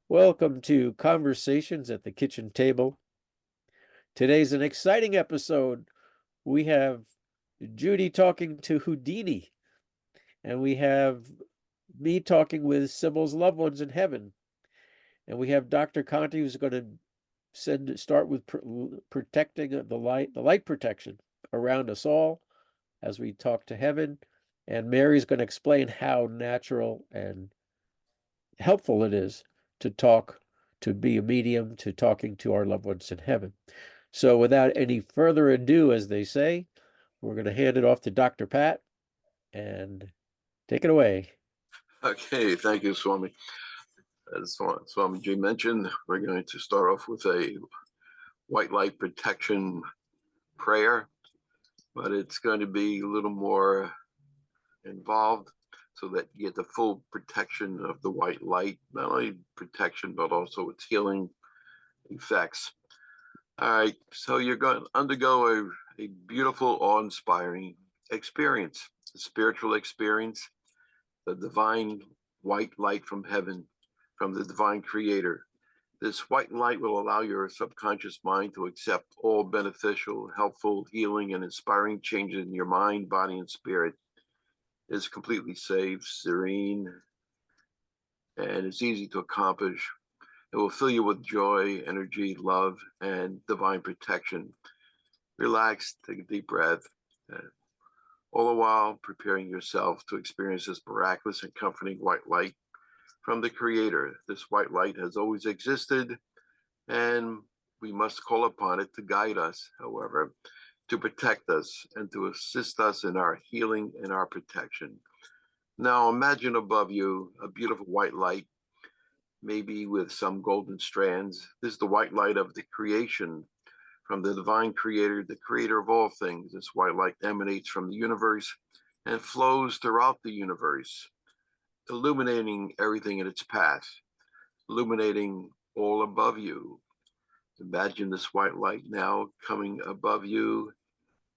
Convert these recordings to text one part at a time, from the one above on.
Welcome to Conversations at the Kitchen Table. Today's an exciting episode. We have Judy talking to Houdini, and we have me talking with Sybil's loved ones in heaven. And we have Dr. Conti who's going to start with protecting the light protection around us all as we talk to heaven. And Mary's going to explain how natural and helpful it is to talk, to be a medium, to talking to our loved ones in heaven. So without any further ado, as they say, we're going to hand it off to Dr. Pat and take it away. Okay, thank you, Swami. As Swamiji mentioned, we're going to start off with a white light protection prayer, but it's going to be a little more involved so that you get the full protection of the white light, not only protection, but also its healing effects. All right, so you're going to undergo a beautiful, awe-inspiring experience, a spiritual experience, the divine white light from heaven, from the divine creator. This white light will allow your subconscious mind to accept all beneficial, helpful, healing, and inspiring changes in your mind, body, and spirit. It is completely safe, serene, and it's easy to accomplish. It will fill you with joy, energy, love, and divine protection. Relax, take a deep breath, all the while preparing yourself to experience this miraculous and comforting white light from the Creator. This white light has always existed, and we must call upon it to guide us, however, to protect us and to assist us in our healing and our protection. Now imagine above you a beautiful white light, maybe with some golden strands. This is the white light of the creation from the divine creator, the creator of all things. This white light emanates from the universe and flows throughout the universe, illuminating everything in its path, illuminating all above you. Imagine this white light now coming above you,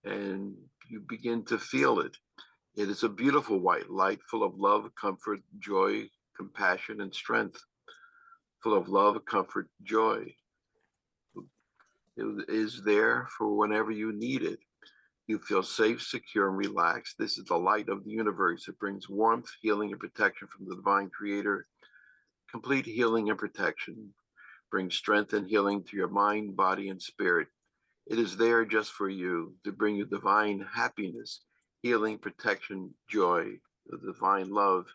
and you begin to feel it. It is a beautiful white light full of love, comfort, joy, compassion, and strength. Full of love, comfort, joy. It is there for whenever you need it. You feel safe, secure, and relaxed. This is the light of the universe. It brings warmth, healing, and protection from the divine creator. Complete healing and protection. Brings strength and healing to your mind, body, and spirit. It is there just for you to bring you divine happiness, healing, protection, joy, the divine love.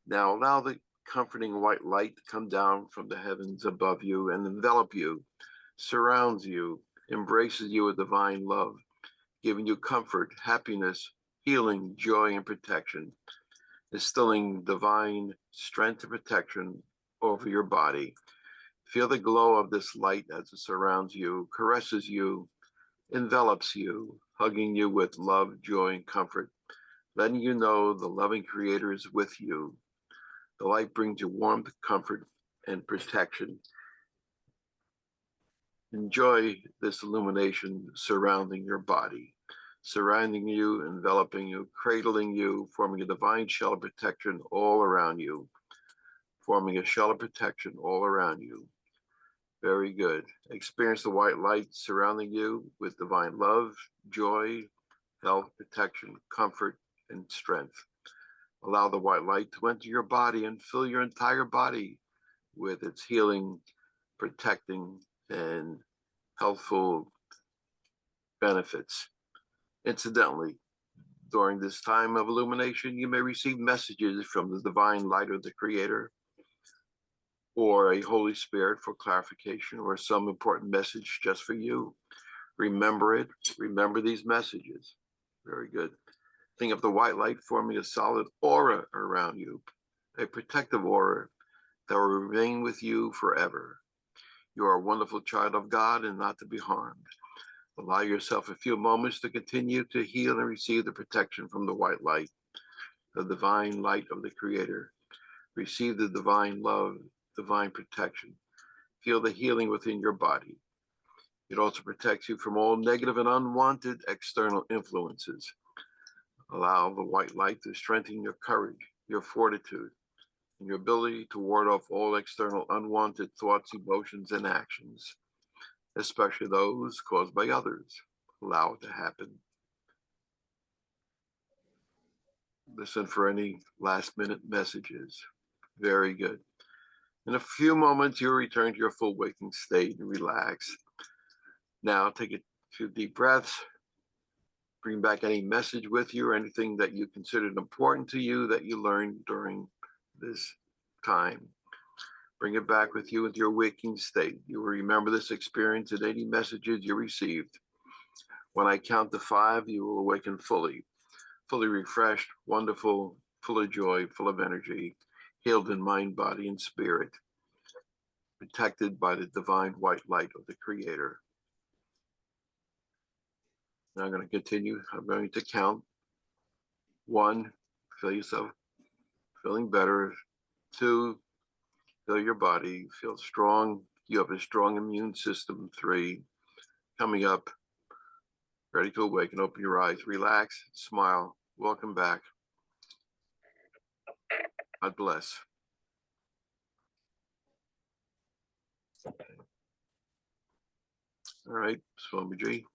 Now allow the comforting white light to come down from the heavens above you and envelop you, surrounds you, embraces you with divine love, giving you comfort, happiness, healing, joy, and protection, instilling divine strength and protection over your body. Feel the glow of this light as it surrounds you, caresses you, envelops you, hugging you with love, joy, and comfort, letting you know the loving Creator is with you. The light brings you warmth, comfort, and protection. Enjoy this illumination surrounding your body, surrounding you, enveloping you, cradling you, forming a divine shell of protection all around you, forming a shell of protection all around you. Very good. Experience the white light surrounding you with divine love, joy, health, protection, comfort, and strength. Allow the white light to enter your body and fill your entire body with its healing, protecting, and healthful benefits. Incidentally, during this time of illumination, you may receive messages from the divine light of the Creator or a Holy Spirit for clarification or some important message just for you. Remember it. Remember these messages. Very good. Think of the white light forming a solid aura around you, a protective aura that will remain with you forever. You are a wonderful child of God and not to be harmed. Allow yourself a few moments to continue to heal and receive the protection from the white light, the divine light of the Creator. Receive the divine love, divine protection. Feel the healing within your body. It also protects you from all negative and unwanted external influences. Allow the white light to strengthen your courage, your fortitude, and your ability to ward off all external unwanted thoughts, emotions, and actions, especially those caused by others. Allow it to happen. Listen for any last-minute messages. Very good. In a few moments, you'll return to your full waking state and relax. Now, take a few deep breaths. Bring back any message with you or anything that you considered important to you that you learned during this time. Bring it back with you into your waking state. You will remember this experience and any messages you received. When I count to 5, you will awaken fully refreshed, wonderful, full of joy, full of energy, healed in mind, body, and spirit, protected by the divine white light of the Creator. Now I'm going to continue. I'm going to count. 1, feel yourself feeling better. 2, feel your body, feel strong. You have a strong immune system. 3, coming up, ready to awaken. Open your eyes, relax, smile. Welcome back. God bless. All right, Swami G.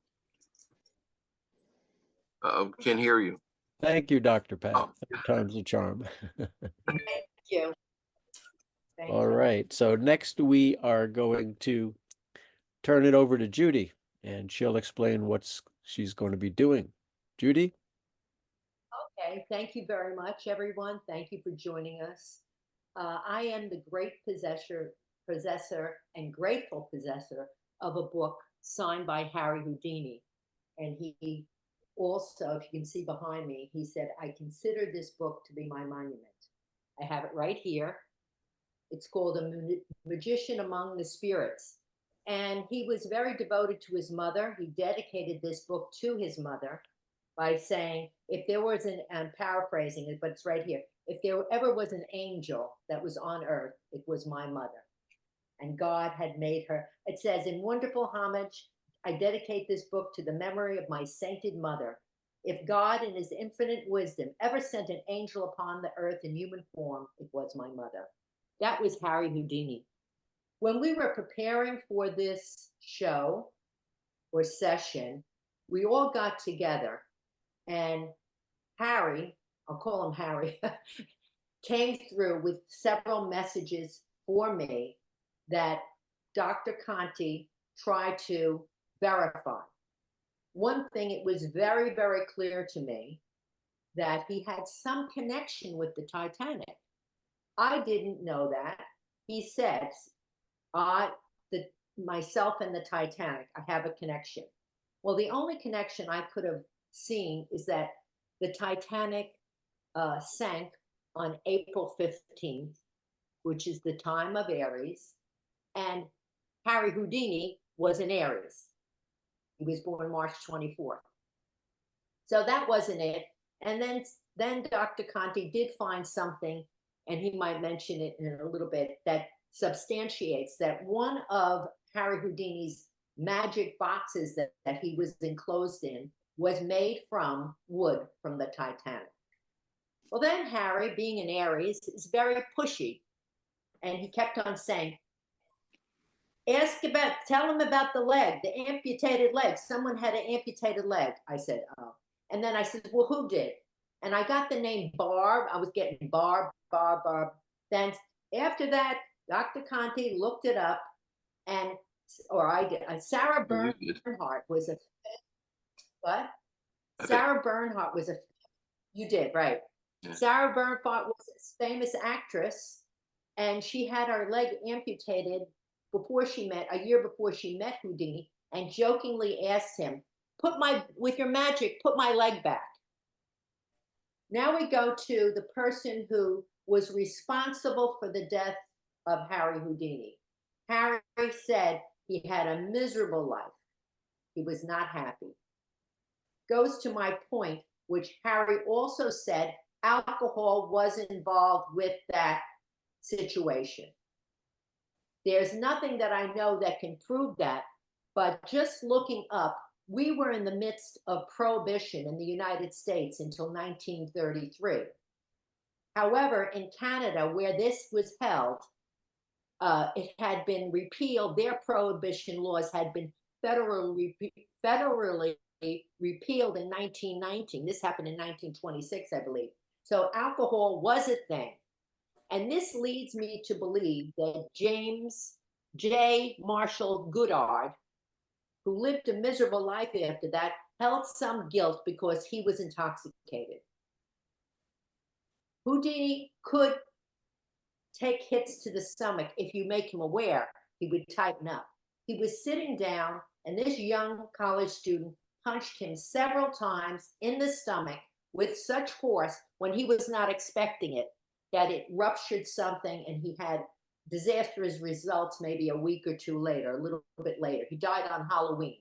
Can't hear you. Thank you, Dr. Pat. Oh. 3 times the charm. Thank you. All right. So next we are going to turn it over to Judy, and she'll explain what she's going to be doing. Judy? Okay. Thank you very much, everyone. Thank you for joining us. I am the great possessor and grateful possessor of a book signed by Harry Houdini. And he also, if you can see behind me, he said, I consider this book to be my monument. I have it right here. It's called A Magician Among the Spirits. And he was very devoted to his mother. He dedicated this book to his mother by saying, if there was I'm paraphrasing it, but it's right here. If there ever was an angel that was on earth, it was my mother. And God had made her. It says, in wonderful homage, I dedicate this book to the memory of my sainted mother. If God in his infinite wisdom ever sent an angel upon the earth in human form, it was my mother. That was Harry Houdini. When we were preparing for this show or session, we all got together, and Harry, I'll call him Harry, came through with several messages for me that Dr. Conti tried to verify. One thing, it was very, very clear to me that he had some connection with the Titanic. I didn't know that. He said, myself and the Titanic, I have a connection. Well, the only connection I could have seen is that the Titanic sank on April 15th, which is the time of Aries, and Harry Houdini was in Aries. He was born March 24th. So that wasn't it. And then Dr. Conti did find something, and he might mention it in a little bit, that substantiates that one of Harry Houdini's magic boxes that he was enclosed in was made from wood from the Titanic. Well, then Harry, being an Aries, is very pushy. And he kept on saying, tell him about the leg, the amputated leg. Someone had an amputated leg. I said, oh. And then I said, well, who did? And I got the name Barb. I was getting Barb. Then after that, Dr. Conti looked it up, and, or I did. Sarah Bernhardt was a, what? Sarah Bernhardt was a, you did, right. Yeah. Sarah Bernhardt was a famous actress, and she had her leg amputated a year before she met Houdini, and jokingly asked him, with your magic, put my leg back. Now we go to the person who was responsible for the death of Harry Houdini. Harry said he had a miserable life. He was not happy. Goes to my point, which Harry also said alcohol was involved with that situation. There's nothing that I know that can prove that, but just looking up, we were in the midst of prohibition in the United States until 1933. However, in Canada, where this was held, it had been repealed. Their prohibition laws had been federally repealed in 1919. This happened in 1926, I believe. So alcohol was a thing. And this leads me to believe that James J. Marshall Goodard, who lived a miserable life after that, held some guilt because he was intoxicated. Houdini could take hits to the stomach. If you make him aware, he would tighten up. He was sitting down, and this young college student punched him several times in the stomach with such force when he was not expecting it, that it ruptured something, and he had disastrous results maybe a week or two later, a little bit later. He died on Halloween.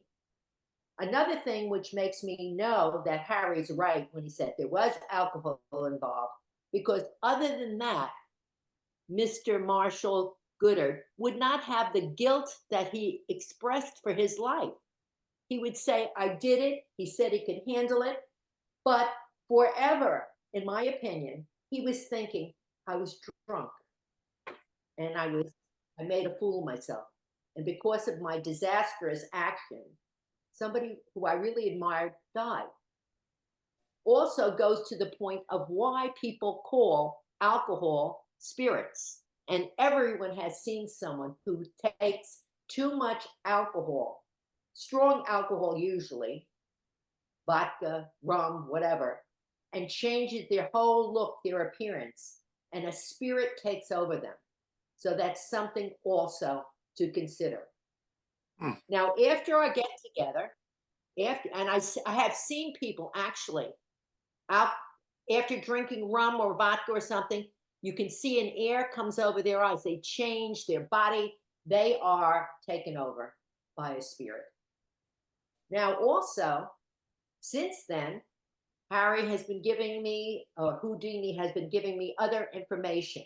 Another thing which makes me know that Harry's right when he said there was alcohol involved, because other than that, Mr. Marshall Goodard would not have the guilt that he expressed for his life. He would say, I did it. He said he could handle it. But forever, in my opinion, he was thinking, I was drunk and I made a fool of myself. And because of my disastrous action, somebody who I really admired died. Also goes to the point of why people call alcohol spirits. And everyone has seen someone who takes too much alcohol, strong alcohol usually, vodka, rum, whatever, and changes their whole look, their appearance, and a spirit takes over them. So that's something also to consider. Now, after our get together, I have seen people actually out after drinking rum or vodka or something, you can see an air comes over their eyes. They change their body. They are taken over by a spirit. Now, also, since then, Harry has been giving me, or Houdini has been giving me other information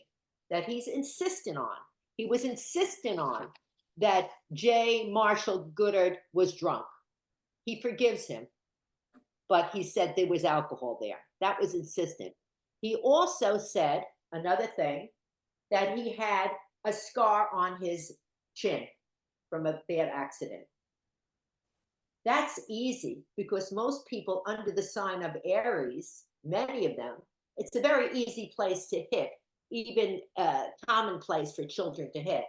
that he's insistent on. He was insistent on that J. Marshall Goodard was drunk. He forgives him, but he said there was alcohol there. That was insistent. He also said another thing, that he had a scar on his chin from a bad accident. That's easy because most people under the sign of Aries, many of them, it's a very easy place to hit, even a common place for children to hit.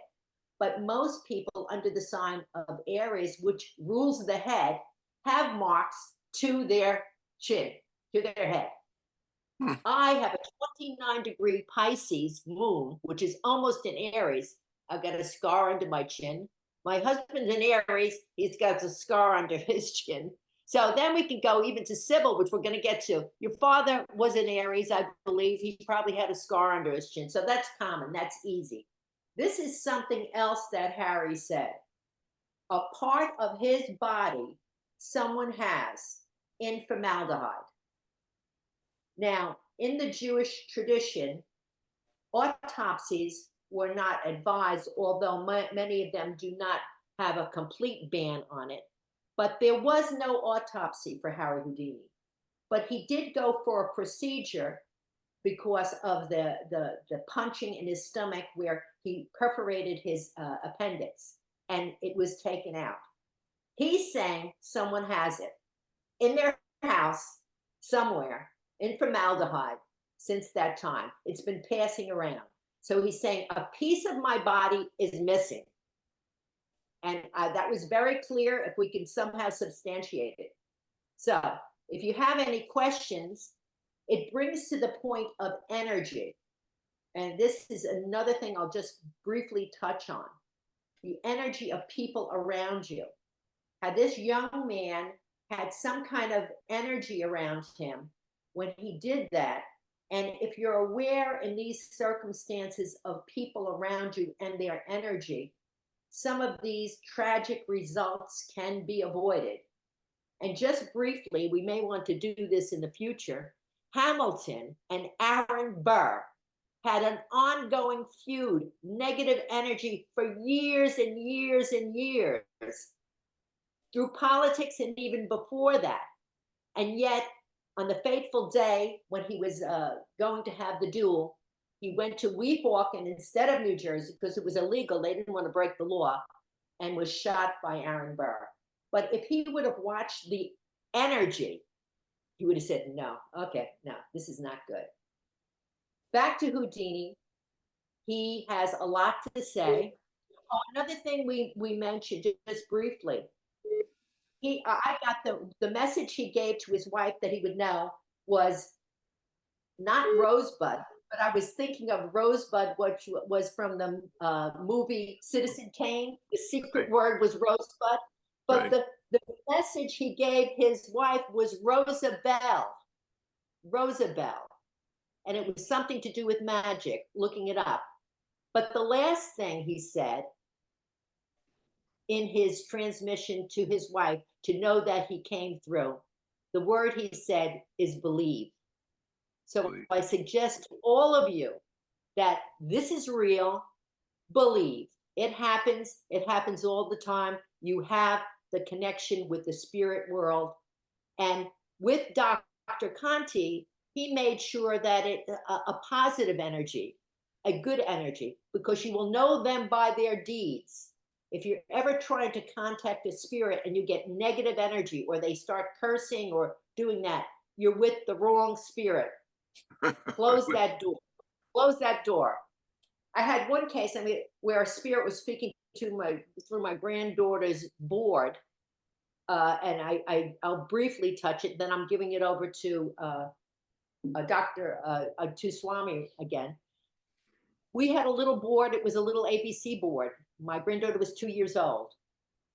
But most people under the sign of Aries, which rules the head, have marks to their chin, to their head. I have a 29-degree Pisces moon, which is almost in Aries. I've got a scar under my chin. My husband's in Aries. He's got a scar under his chin. So then we can go even to Sybil, which we're going to get to. Your father was in Aries, I believe. He probably had a scar under his chin. So that's common. That's easy. This is something else that Harry said. A part of his body someone has in formaldehyde. Now, in the Jewish tradition, autopsies were not advised, although many of them do not have a complete ban on it. But there was no autopsy for Harry Houdini. But he did go for a procedure because of the punching in his stomach where he perforated his appendix, and it was taken out. He's saying someone has it in their house somewhere in formaldehyde since that time. It's been passing around. So he's saying a piece of my body is missing. And that was very clear if we can somehow substantiate it. So if you have any questions, it brings to the point of energy. And this is another thing I'll just briefly touch on. The energy of people around you. How this young man had some kind of energy around him when he did that. And if you're aware in these circumstances of people around you and their energy, some of these tragic results can be avoided. And just briefly, we may want to do this in the future. Hamilton and Aaron Burr had an ongoing feud, negative energy for years and years and years, through politics and even before that. And yet, on the fateful day when he was going to have the duel, he went to Weehawken instead of New Jersey because it was illegal. They didn't want to break the law, and was shot by Aaron Burr. But if he would have watched the energy, he would have said, no, okay, no, this is not good. Back to Houdini. He has a lot to say. Oh, another thing we mentioned just briefly. I got the message he gave to his wife that he would know was not Rosebud, but I was thinking of Rosebud, which was from the movie Citizen Kane. The secret word was Rosebud, but the message he gave his wife was Rosabelle, and it was something to do with magic. Looking it up, but the last thing he said in his transmission to his wife to know that he came through, the word he said is believe. So I suggest to all of you that this is real. Believe. It happens. It happens all the time. You have the connection with the spirit world. And with Dr. Conti, he made sure that a positive energy, a good energy, because you will know them by their deeds. If you're ever trying to contact a spirit and you get negative energy, or they start cursing or doing that, you're with the wrong spirit. Close that door. Close that door. I had one case, where a spirit was speaking to through my granddaughter's board, and I'll briefly touch it. Then I'm giving it over to to Swami again. We had a little board. It was a little ABC board. My granddaughter was 2 years old,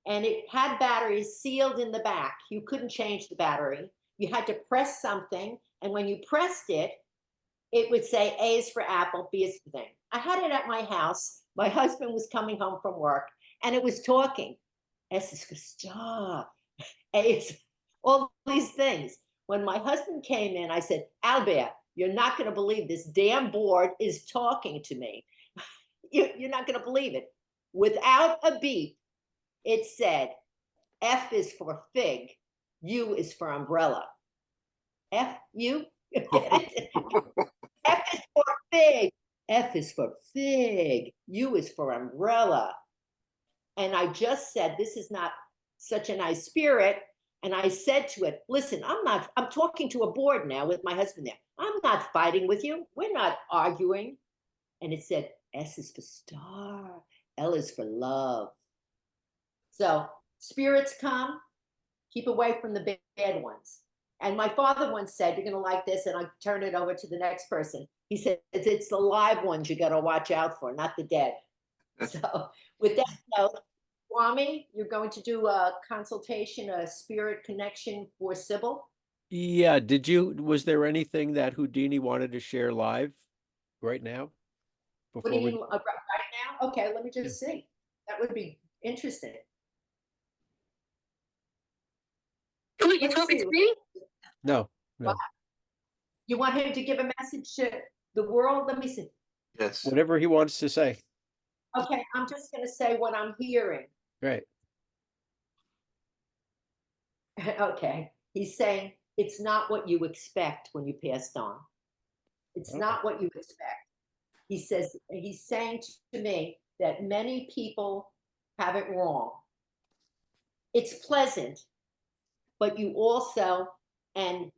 and it had batteries sealed in the back. You couldn't change the battery. You had to press something, and when you pressed it, it would say A is for apple, B is for thing. I had it at my house. My husband was coming home from work, and it was talking. S is for star. A is all these things. When my husband came in, I said, Albert, you're not going to believe this damn board is talking to me. You're not going to believe it. Without a beep, it said, F is for fig, U is for umbrella. F, U? F is for fig. F is for fig. U is for umbrella. And I just said, this is not such a nice spirit. And I said to it, listen, I'm talking to a board now with my husband there. I'm not fighting with you. We're not arguing. And it said, S is for star. L is for love. So spirits come, keep away from the bad ones. And my father once said, you're going to like this, and I turn it over to the next person. He said, it's the live ones you got to watch out for, not the dead. So with that note, Swami, you're going to do a consultation, a spirit connection for Sybil? Yeah, was there anything that Houdini wanted to share live right now? What do you mean, right now? Okay, let me just see. That would be interesting. You talking to me? No. Wow. You want him to give a message to the world? Let me see. Yes. Whatever he wants to say. Okay, I'm just going to say what I'm hearing. Right. Okay. He's saying it's not what you expect when you passed on. It's not what you expect. He says, he's saying to me that many people have it wrong. It's pleasant, but you also, and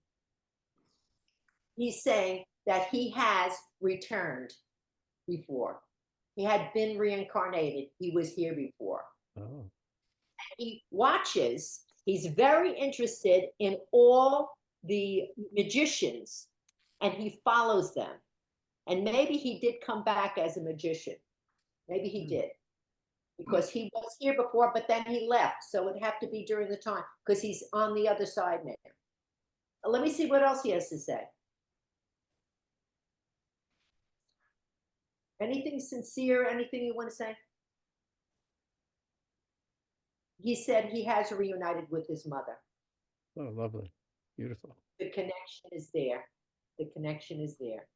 he's saying that he has returned before. He had been reincarnated. He was here before. Oh. He watches. He's very interested in all the magicians, and he follows them. And maybe he did come back as a magician. Maybe he did. Because he was here before, but then he left. So it'd have to be during the time, because he's on the other side now. Let me see what else he has to say. Anything sincere? Anything you want to say? He said he has reunited with his mother. Oh, lovely. Beautiful. The connection is there. The connection is there.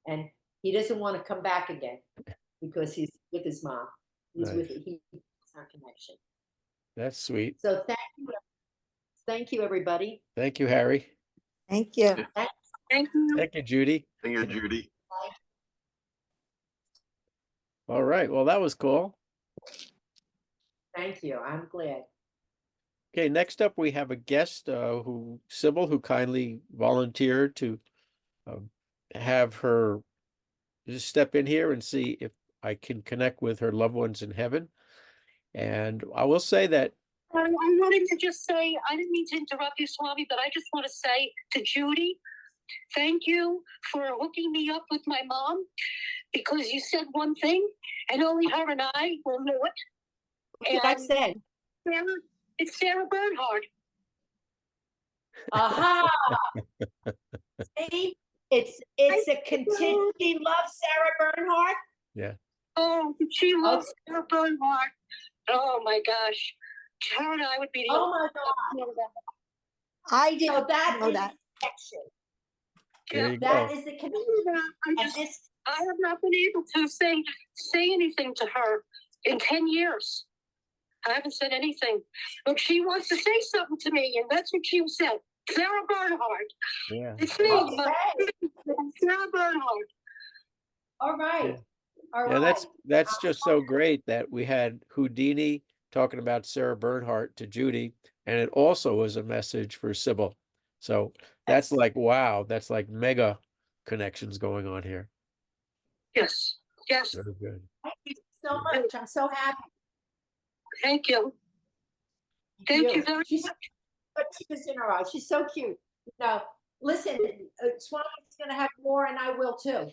And he doesn't want to come back again because he's with his mom. He's with our connection. That's sweet. So thank you, everybody. Thank you, Harry. Thank you. Thank Thank you. Thank you, Judy. Thank you, Judy. All right. Well, that was cool. Thank you. I'm glad. Okay, next up we have a guest Sybil, who kindly volunteered to um, have her just step in here and see if I can connect with her loved ones in heaven. And I will say that I wanted to just say, I didn't mean to interrupt you, Swami, but I just want to say to Judy, thank you for hooking me up with my mom, because you said one thing and only her and I will know it. What I said. It's Sarah Bernhardt. Aha! See, it's a contingency. Love Sarah Bernhardt. yeah. Oh, she loves Sarah Bernhardt. Oh my gosh. Her and I would be the Oh my God. I didn't So that know is that. the connection. There you That go. is the connection. I have not been able to say anything to her in 10 years. I haven't said anything. But she wants to say something to me, and that's what she said. Sarah Bernhardt. Yeah. It's me, Okay. Sarah Bernhardt. All right. Yeah. All Yeah, right. that's just so great that we had Houdini talking about Sarah Bernhardt to Judy, and it also was a message for Sybil. So that's like, wow, that's like mega connections going on here. Yes. Yes. Very good. Thank you so much. I'm so happy. Thank you. Thank you very She's much. got tears in her eyes. She's so cute. No, listen, Swami's going to have more, and I will too,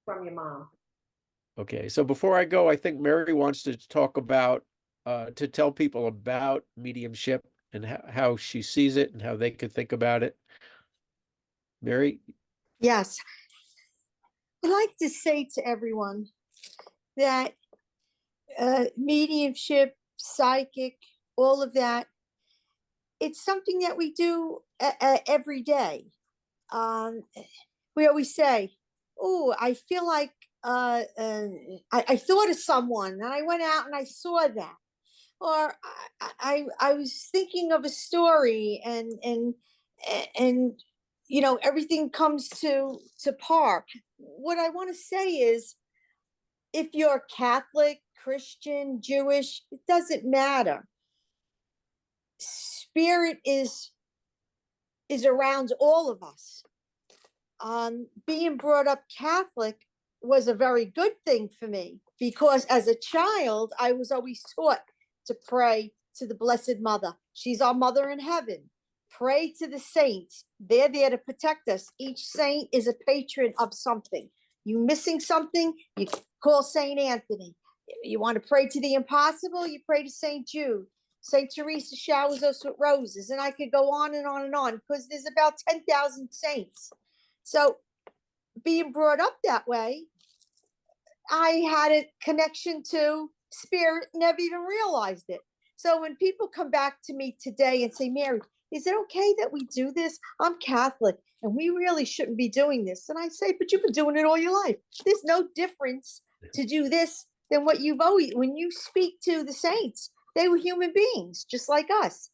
from your mom. Okay, so before I go, I think Mary wants to talk about, to tell people about mediumship and how she sees it and how they could think about it. Mary? Yes. I'd like to say to everyone that mediumship, psychic, all of that, it's something that we do every day. We always say, oh, I feel like I thought of someone and I went out and I saw that. Or I was thinking of a story and you know, everything comes to par. What I want to say is, if you're Catholic, Christian, Jewish, it doesn't matter. Spirit is around all of us. Being brought up Catholic was a very good thing for me, because as a child, I was always taught to pray to the Blessed Mother. She's our mother in heaven. Pray to the saints. They're there to protect us. Each saint is a patron of something. You missing something, you call Saint Anthony. You want to pray to the impossible, you pray to Saint Jude. Saint Teresa showers us with roses. And I could go on and on and on, because there's about 10,000 saints. So being brought up that way, I had a connection to spirit, never even realized it. So when people come back to me today and say, Mary, is it okay that we do this? I'm Catholic and we really shouldn't be doing this. And I say, but you've been doing it all your life. There's no difference to do this than what you've always, when you speak to the saints, they were human beings just like us.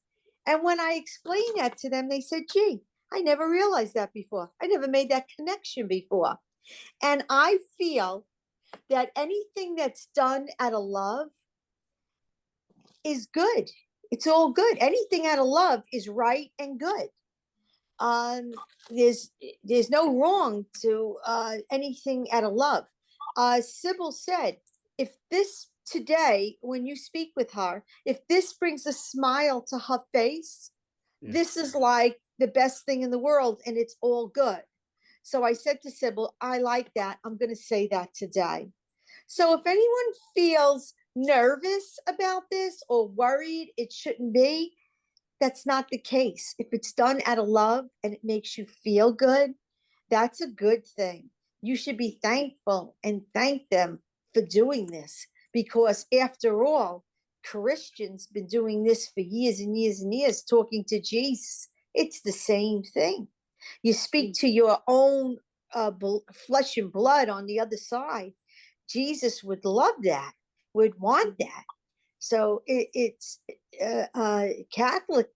And when I explained that to them, they said, gee, I never realized that before. I never made that connection before. And I feel that anything that's done out of love is good. It's all good. Anything out of love is right and good. There's no wrong to anything out of love. Sybil said, if this today, when you speak with her, if this brings a smile to her face, this is like the best thing in the world, and it's all good. So I said to Sybil, I like that. I'm going to say that today. So if anyone feels nervous about this or worried it shouldn't be, that's not the case. If it's done out of love and it makes you feel good, that's a good thing. You should be thankful and thank them for doing this, because after all, Christians been doing this for years and years and years, talking to Jesus. It's the same thing. You speak to your own flesh and blood on the other side. Jesus would love that, would want that. So it's Catholic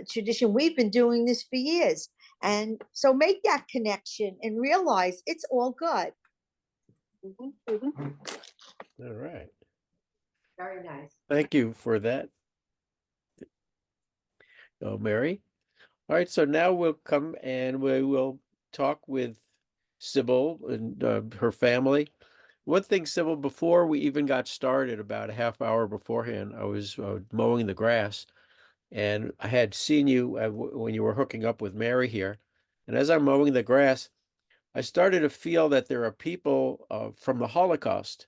tradition. We've been doing this for years. And so make that connection and realize it's all good. All right. Very nice. Thank you for that, Mary. All right, so now we'll come and we will talk with Sybil and her family. One thing, Sybil, before we even got started, about a half hour beforehand, I was mowing the grass, and I had seen you when you were hooking up with Mary here. And as I'm mowing the grass, I started to feel that there are people from the Holocaust.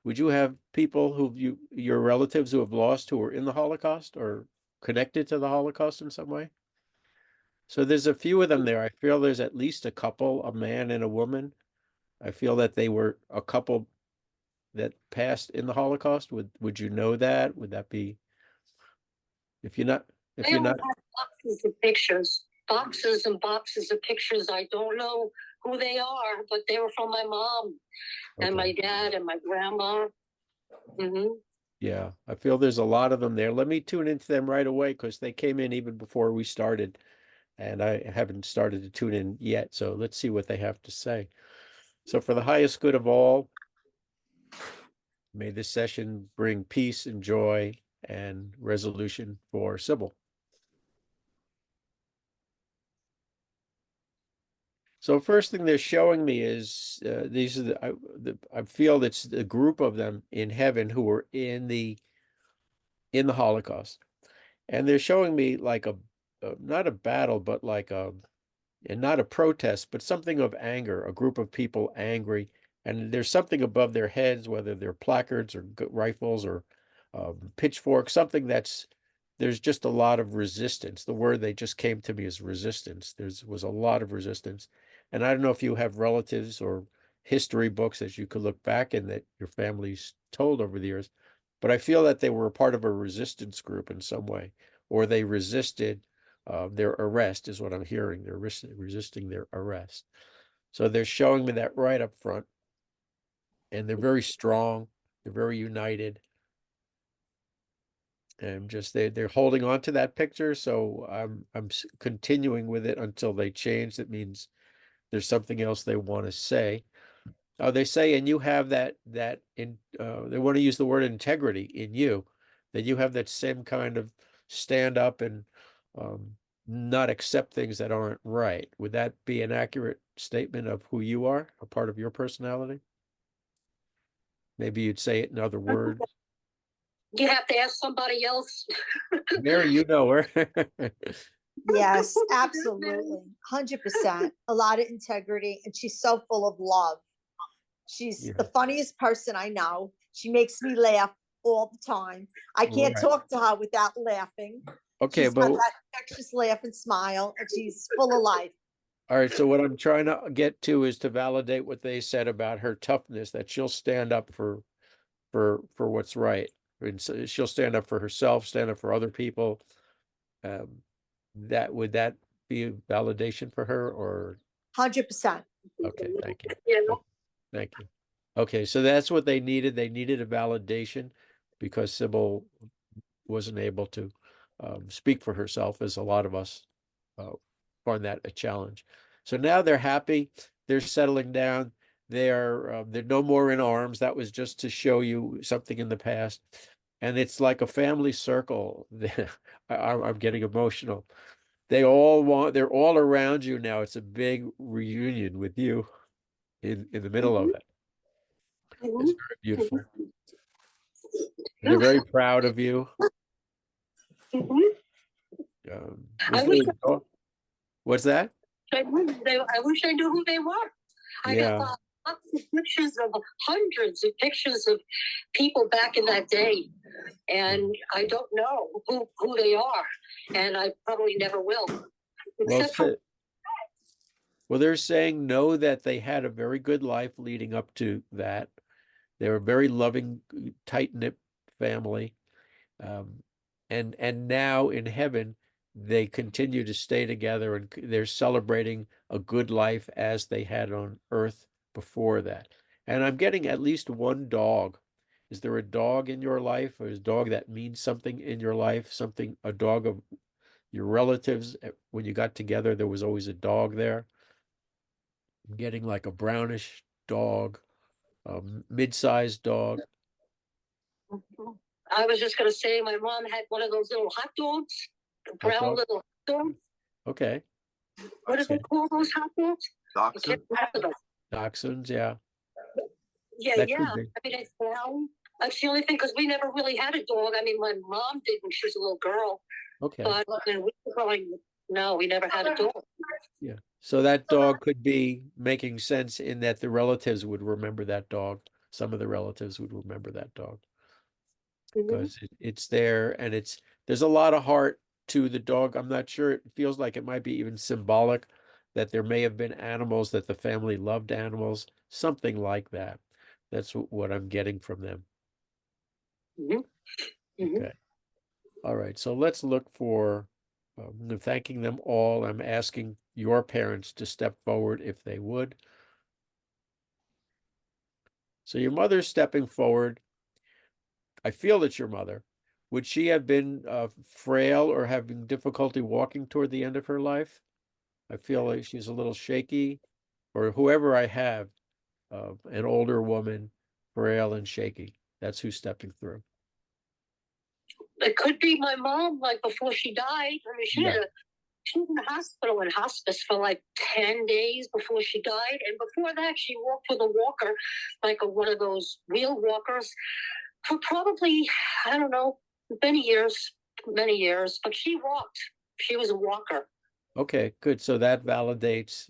Would you have people your relatives who have lost who were in the Holocaust or connected to the Holocaust in some way? So there's a few of them there. I feel there's at least a couple, a man and a woman. I feel that they were a couple that passed in the Holocaust. Would you know that? Would that be if you're not if I you're always not have boxes of pictures, boxes and boxes of pictures. I don't know who they are, but they were from my mom and my okay. dad and my grandma. Hmm. Yeah, I feel there's a lot of them there. Let me tune into them right away because they came in even before we started, and I haven't started to tune in yet. So let's see what they have to say. So for the highest good of all, may this session bring peace and joy and resolution for Sybil. So first thing they're showing me is these are I feel it's a group of them in heaven who were in the Holocaust, and they're showing me like not a battle, but like and not a protest, but something of anger, a group of people angry, and there's something above their heads, whether they're placards or rifles or pitchforks, something there's just a lot of resistance. The word they just came to me is resistance. Was a lot of resistance. And I don't know if you have relatives or history books that you could look back in that your family's told over the years, but I feel that they were a part of a resistance group in some way, or they resisted their arrest, is what I'm hearing. They're resisting their arrest. So they're showing me that right up front, and they're very strong. They're very united, and just they're holding on to that picture. So I'm continuing with it until they change. That means there's something else they want to say. They say, and you have that in. They want to use the word integrity in you, that you have that same kind of stand up and um, not accept things that aren't right. Would that be an accurate statement of who you are, a part of your personality? Maybe you'd say it in other words. You have to ask somebody else. Mary, you know her. Yes, absolutely. 100%. A lot of integrity. And she's so full of love. She's Yeah. the funniest person I know. She makes me laugh all the time. I can't Right. talk to her without laughing. Okay, She's got but that infectious laugh and smile, and she's full of life. all right, so what I'm trying to get to is to validate what they said about her toughness, that she'll stand up for what's right. And so she'll stand up for herself, stand up for other people. Um, would that be a validation for her, or 100%. okay, thank you. You know? Thank you. Okay, so that's what they needed. They needed a validation because Sybil wasn't able to speak for herself, as a lot of us uh, find that a challenge. So now they're happy. They're settling down. They're no more in arms. That was just to show you something in the past, and it's like a family circle. I'm getting emotional. They're all around you now. It's a big reunion with you in the middle of it. It's very beautiful. And they're very proud of you. Mhm. Was I wish what's that? I wish I knew who they were. I Yeah. have lots of pictures of hundreds of pictures of people back in that day, and I don't know who they are, and I probably never will. Well, Except for well, they're saying no, that they had a very good life leading up to that. They were a very loving, tight-knit family. Um, and now in heaven, they continue to stay together and they're celebrating a good life as they had on earth before that. And I'm getting at least one dog. Is there a dog in your life, or is a dog that means something in your life? A dog of your relatives? When you got together, there was always a dog there. I'm getting like a brownish dog, a mid-sized dog. I was just going to say my mom had one of those little hot dogs, brown dog? little hot dogs. Okay. What do they call those hot dogs? Dachshund? Dachshunds, yeah. Yeah, That yeah. could be. I mean, it's brown. That's the only thing, because we never really had a dog. I mean, my mom did when she was a little girl. Okay. But I mean, we never had a dog. Yeah. So that dog could be making sense in that the relatives would remember that dog. Some of the relatives would remember that dog because it's there and there's a lot of heart to the dog. I'm not sure. It feels like it might be even symbolic that there may have been animals that the family loved animals, something like that. That's what I'm getting from them. Okay. All right. So let's look for I'm thanking them all. I'm asking your parents to step forward if they would. So your mother's stepping forward. I feel it's your mother. Would she have been frail or having difficulty walking toward the end of her life? I feel like she's a little shaky, or whoever I have, an older woman, frail and shaky. That's who's stepping through. It could be my mom, like before she died. I mean, she was in the hospital in hospice for like 10 days before she died. And before that, she walked with a walker, like one of those wheel walkers, for probably, I don't know, many years, but she walked. She was a walker. Okay, good. So that validates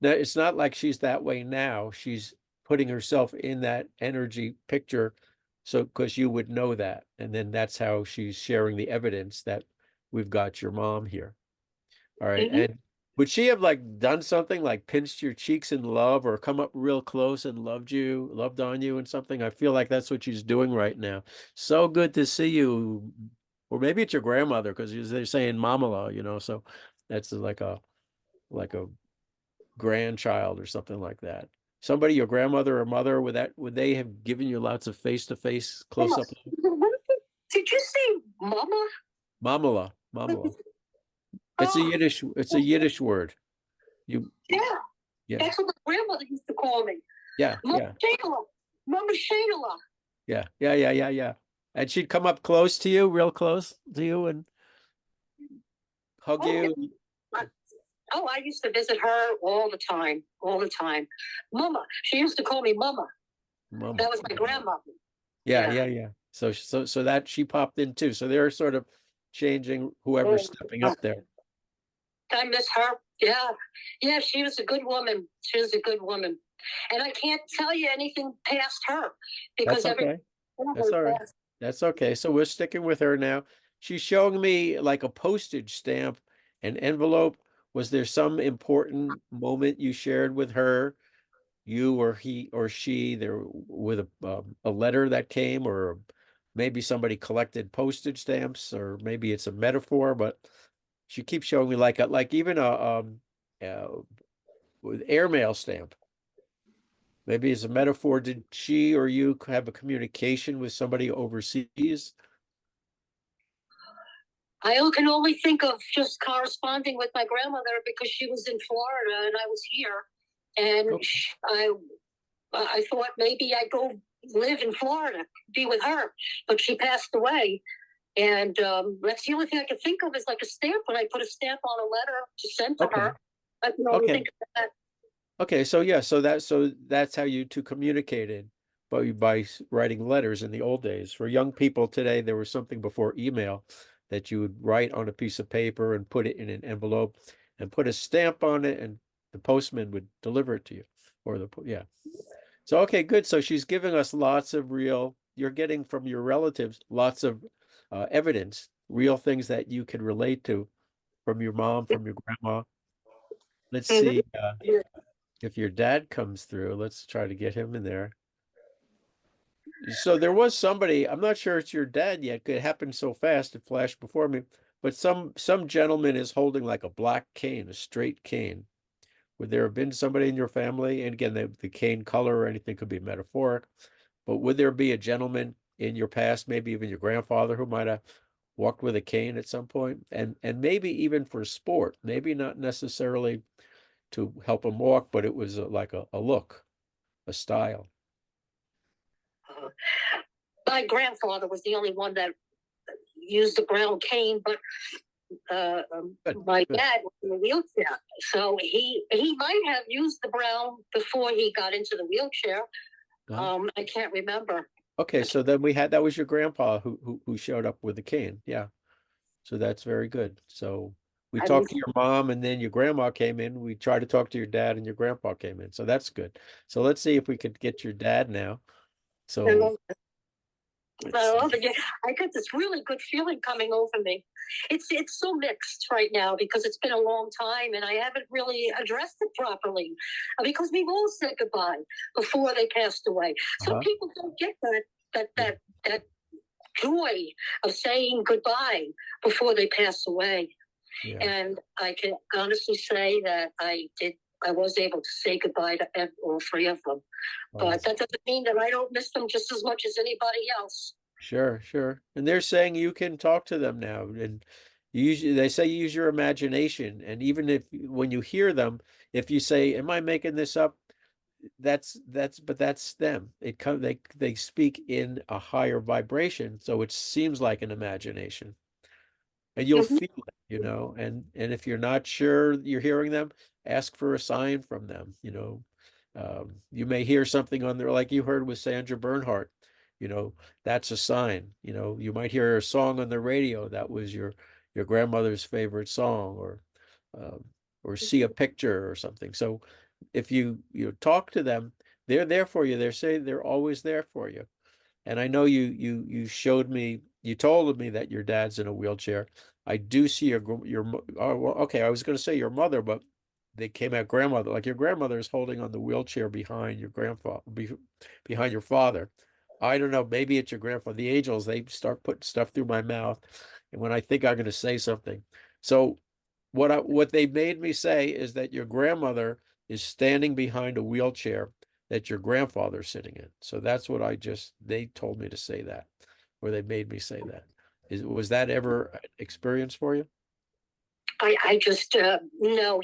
now it's not like she's that way now. She's putting herself in that energy picture. So, because you would know that. And then that's how she's sharing the evidence that we've got your mom here. All right. And would she have like done something like pinched your cheeks in love or come up real close and loved on you and something? I feel like that's what she's doing right now. So good to see you. Or maybe it's your grandmother because they're saying mamala, so that's like a grandchild or something like that. Somebody, your grandmother or mother, would they have given you lots of face-to-face close-up? Did you say mama? Mamala. It's a Yiddish word. Yeah. That's what my grandmother used to call me. Yeah. Mama Shayla. Yeah. And she'd come up close to you, real close to you, and hug you. Oh, I used to visit her all the time. Mama. She used to call me Mama. That was my grandmother. Yeah. So that she popped in too. So they're sort of changing whoever's stepping up there. I miss her. Yeah, she was a good woman. And I can't tell you anything past her because That's okay. That's all right. That's okay. So we're sticking with her now. She's showing me like a postage stamp, an envelope. Was there some important moment you shared with her, you or he or she, there with a letter that came, or maybe somebody collected postage stamps, or maybe it's a metaphor, but she keeps showing me like even a with airmail stamp. Maybe it's a metaphor. Did she or you have a communication with somebody overseas? I can only think of just corresponding with my grandmother because she was in Florida and I was here. And I thought maybe I'd go live in Florida, be with her, but she passed away. And that's the only thing I can think of is like a stamp. When I put a stamp on a letter to send to her, I can only think of that. Okay, so yeah, so that's how you two communicated, by writing letters in the old days. For young people today, there was something before email that you would write on a piece of paper and put it in an envelope and put a stamp on it, and the postman would deliver it to you, or yeah. So okay, good. So she's giving us lots of you're getting from your relatives lots of evidence, real things that you can relate to from your mom, from your grandma. Let's see. If your dad comes through, let's try to get him in there. So there was somebody, I'm not sure it's your dad yet. It happened so fast, it flashed before me. But some gentleman is holding like a black cane, a straight cane. Would there have been somebody in your family? And again, the cane color or anything could be metaphoric. But would there be a gentleman in your past, maybe even your grandfather, who might have walked with a cane at some point? And maybe even for sport, maybe not necessarily to help him walk, but it was like a look, a style. My grandfather was the only one that used the brown cane, but my dad was in a wheelchair, so he might have used the brown before he got into the wheelchair. I can't remember. Okay, so then that was your grandpa who showed up with the cane. Yeah. So that's very good. So we talked to your mom, and then your grandma came in. We tried to talk to your dad, and your grandpa came in. So that's good. So let's see if we could get your dad now. So I got this really good feeling coming over me. It's so mixed right now because it's been a long time and I haven't really addressed it properly because we've all said goodbye before they passed away. Some people don't get that joy of saying goodbye before they pass away. Yeah. And I can honestly say that I was able to say goodbye to all three of them. But that doesn't mean that I don't miss them just as much as anybody else. Sure, sure. And they're saying you can talk to them now. And they say use your imagination. And even when you hear them, if you say, am I making this up? That's them. They speak in a higher vibration. So it seems like an imagination. And you'll feel it, and if you're not sure you're hearing them, ask for a sign from them. You may hear something on there like you heard with Sandra Bernhardt. That's a sign. You might hear a song on the radio that was your grandmother's favorite song, or see a picture or something. So if you talk to them, they're there for you. They're always there for you. And I know you showed me, you told me that your dad's in a wheelchair. I do see your oh, well, okay, I was going to say your mother, but they came out grandmother. Like your grandmother is holding on the wheelchair behind your grandfather, behind your father. I don't know, maybe it's your grandfather. The angels, they start putting stuff through my mouth, and when I think I'm going to say something. So what they made me say is that your grandmother is standing behind a wheelchair that your grandfather's sitting in. So that's what they told me to say that, or they made me say that. Was that ever an experience for you? I just no.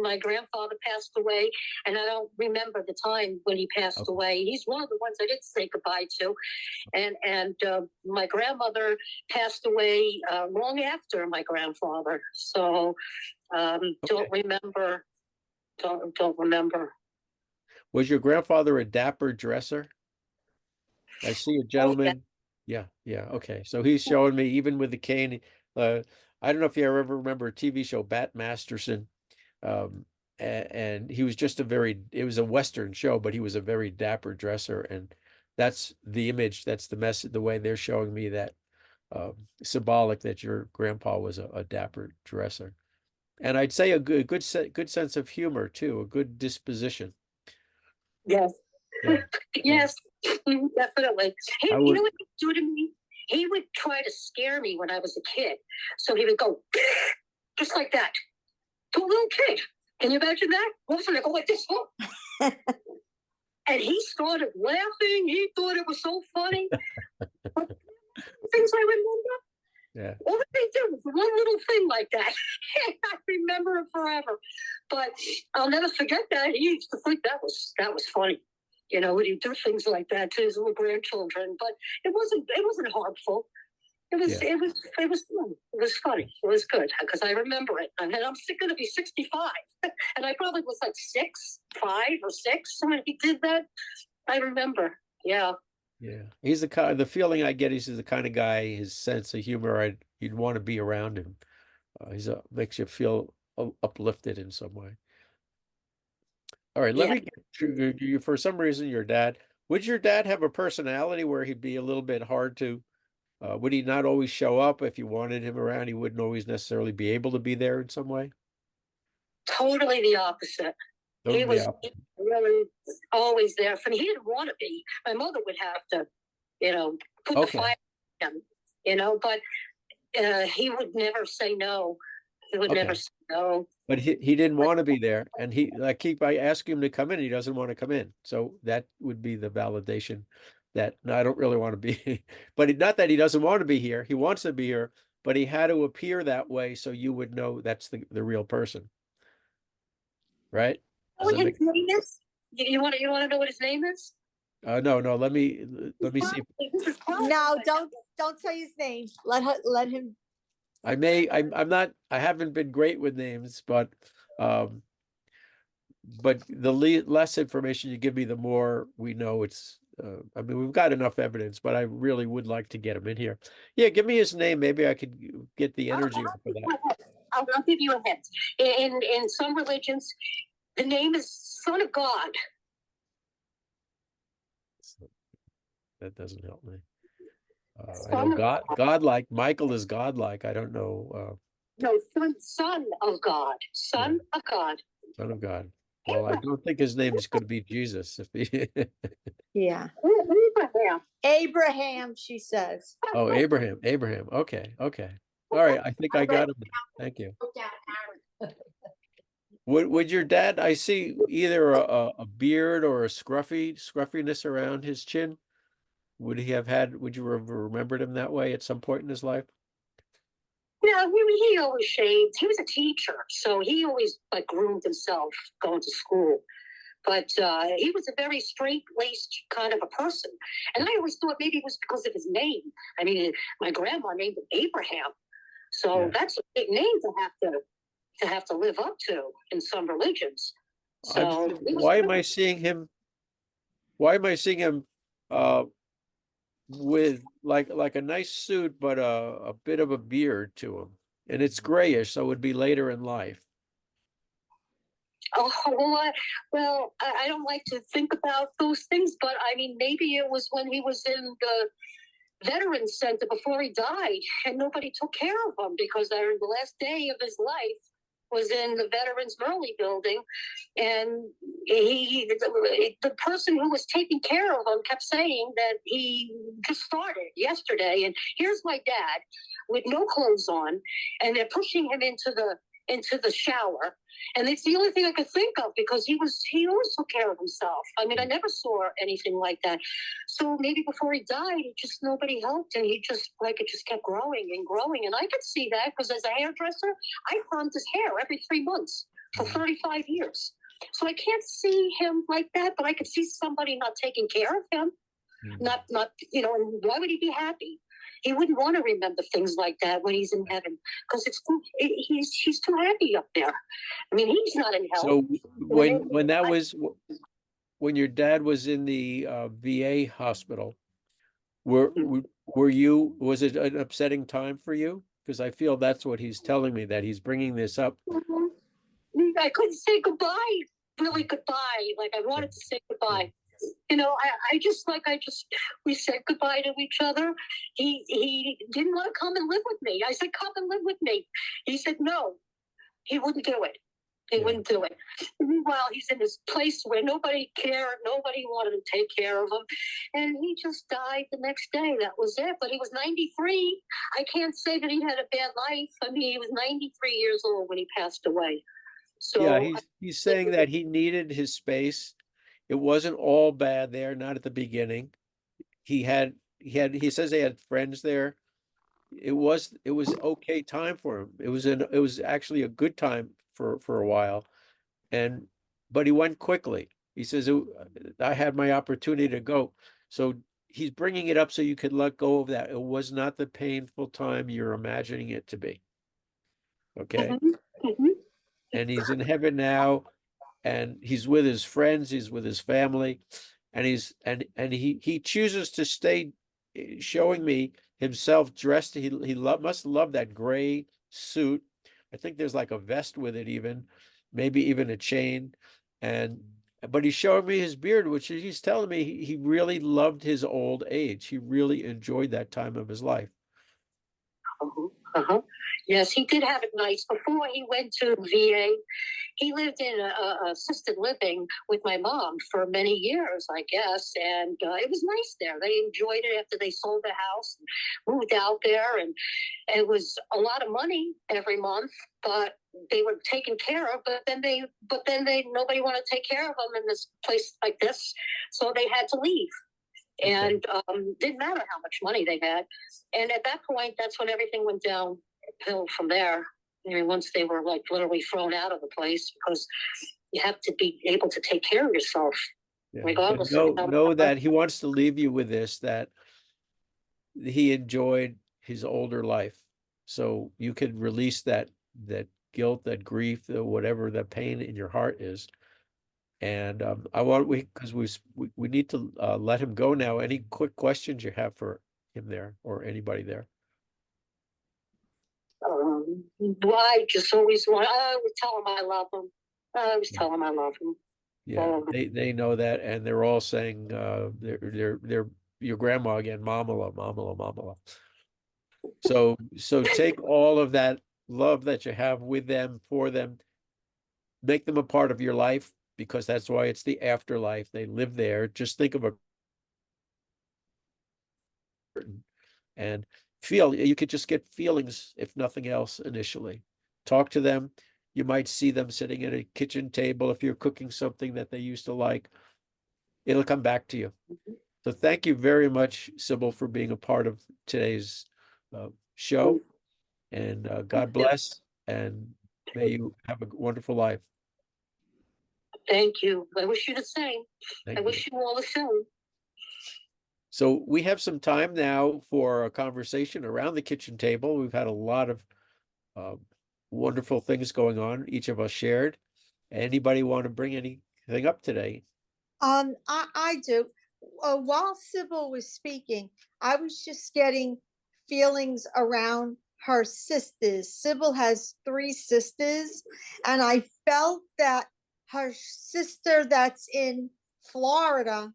My grandfather passed away, and I don't remember the time when he passed away. He's one of the ones I did say goodbye to, and my grandmother passed away long after my grandfather. So don't remember. Don't remember. Was your grandfather a dapper dresser? I see a gentleman. Yeah. Okay. So he's showing me even with the cane. I don't know if you ever remember a TV show, Bat Masterson. And he was just it was a Western show, but he was a very dapper dresser. And that's the image, that's the message, the way they're showing me that symbolic that your grandpa was a dapper dresser. And I'd say a good sense of humor too, a good disposition. Yes. Yeah. Yes, definitely. You know what he'd do to me? He would try to scare me when I was a kid. So he would go just like that to a little kid. Can you imagine that? All of a sudden I go like this. And he started laughing. He thought it was so funny. Things I remember. Yeah. All they did was one little thing like that. I remember it forever. But I'll never forget that. He used to think that was funny. When you do things like that to his little grandchildren. But it wasn't harmful. It was fun. It was funny. It was good because I remember it. And I'm going to be 65. And I probably was like 5 or 6 when he did that. I remember. Yeah. Yeah. He's the feeling I get, he's the kind of guy, his sense of humor, you'd want to be around him. Makes you feel uplifted in some way. All right, let me get to you. For some reason, would your dad have a personality where he'd be a little bit hard to, would he not always show up if you wanted him around? He wouldn't always necessarily be able to be there in some way? Totally the opposite. He was really always there for me. He didn't want to be. My mother would have to, put the fire in him, but he would never say no. He would never say no. But he didn't want to be there. And I ask him to come in, he doesn't want to come in. So that would be the validation that, no, I don't really want to be. But not that he doesn't want to be here. He wants to be here, but he had to appear that way so you would know that's the real person. Right? What his name is? You want to know what his name is? No, no. Let me see. No, don't say his name. Let him. I'm not. I haven't been great with names, um, but the less information you give me, the more we know it's. I mean, we've got enough evidence, but I really would like to get him in here. Yeah, give me his name. Maybe I could get the energy for that. I'll give you a hint. In some religions, the name is Son of God. That doesn't help me. I know God, godlike. Michael is godlike. I don't know. No, son of God. Son of God. Son of God. Well, I don't think his name is going to be Jesus. If he Yeah. Abraham. Abraham, she says. Oh, Abraham. Abraham. Okay. Okay. All right. I think I got him. Thank you. Would your dad? I see either a beard or a scruffiness around his chin. Would he have had? Would you have remembered him that way at some point in his life? Yeah, he always shaved. He was a teacher, so he always like groomed himself going to school. But he was a very straight-laced kind of a person. And I always thought maybe it was because of his name. I mean, my grandma named him Abraham. So that's a big name to have to live up to in some religions. So why am I seeing him? Why am I seeing him with like a nice suit, but a bit of a beard to him, and it's grayish, so it would be later in life. Oh, well, I don't like to think about those things, but I mean, maybe it was when he was in the Veterans Center before he died, and nobody took care of him because the last day of his life was in the Veterans Murley building, and the person who was taking care of him kept saying that he just started yesterday, and here's my dad with no clothes on, and they're pushing him into the shower. And it's the only thing I could think of because he always took care of himself. I mean, I never saw anything like that. So maybe before he died, nobody helped, and it just kept growing and growing. And I could see that because as a hairdresser, I permed his hair every 3 months for 35 years. So I can't see him like that, but I could see somebody not taking care of him. Not, and why would he be happy? He wouldn't want to remember things like that when he's in heaven because he's too happy up there. I mean, he's not in hell. So when your dad was in the VA hospital, was it an upsetting time for you? Because I feel that's what he's telling me, that he's bringing this up. I couldn't say goodbye, really goodbye. Like I wanted to say goodbye. We said goodbye to each other. He didn't want to come and live with me. I said, come and live with me. He said, no, he wouldn't do it. He wouldn't do it. Meanwhile, he's in this place where nobody cared. Nobody wanted to take care of him. And he just died the next day. That was it. But he was 93. I can't say that he had a bad life. I mean, he was 93 years old when he passed away. So yeah, he's saying that he needed his space. It wasn't all bad there, not at the beginning. He says they had friends there. It was okay time for him. It was actually a good time for a while. But he went quickly. He says, I had my opportunity to go. So he's bringing it up so you could let go of that. It was not the painful time you're imagining it to be. Okay. And he's in heaven now, and he's with his friends, he's with his family, and he chooses to stay showing me himself dressed. He must love that gray suit. I think there's like a vest with it, even maybe even a chain. But he's showing me his beard, which he's telling me he really loved his old age. He really enjoyed that time of his life. Yes, he did have it nice. Before he went to VA, he lived in assisted living with my mom for many years, I guess. And it was nice there. They enjoyed it after they sold the house and moved out there. And it was a lot of money every month, but they were taken care of. But then nobody wanted to take care of them in this place like this. So they had to leave. And didn't matter how much money they had. And at that point, that's when everything went downhill from there. I mean, once they were like literally thrown out of the place because you have to be able to take care of yourself. Yeah. regardless But of how. know that he wants to leave you with this, that he enjoyed his older life. So you can release that guilt, that grief, whatever the pain in your heart is. And I want because we need to let him go now. Any quick questions you have for him there or anybody there? I just always want. I always tell him I love him. I always tell him I love him. Yeah, they know that, and they're all saying they're your grandma again, mamala, mamala, mamala. So take all of that love that you have with them, for them, make them a part of your life, because that's why it's the afterlife. They live there. Just think of a and feel. You could just get feelings, if nothing else, initially. Talk to them. You might see them sitting at a kitchen table if you're cooking something that they used to like. It'll come back to you. So thank you very much, Sybil, for being a part of today's show. And God bless, and may you have a wonderful life. Thank you. I wish you the same. Thank I you. wish you all the same. So we have some time now for a conversation around the kitchen table. We've had a lot of wonderful things going on. Each of us shared. Anybody want to bring anything up today? I do. While Sybil was speaking, I was just getting feelings around her sisters. Sybil has 3 sisters, and I felt that her sister that's in Florida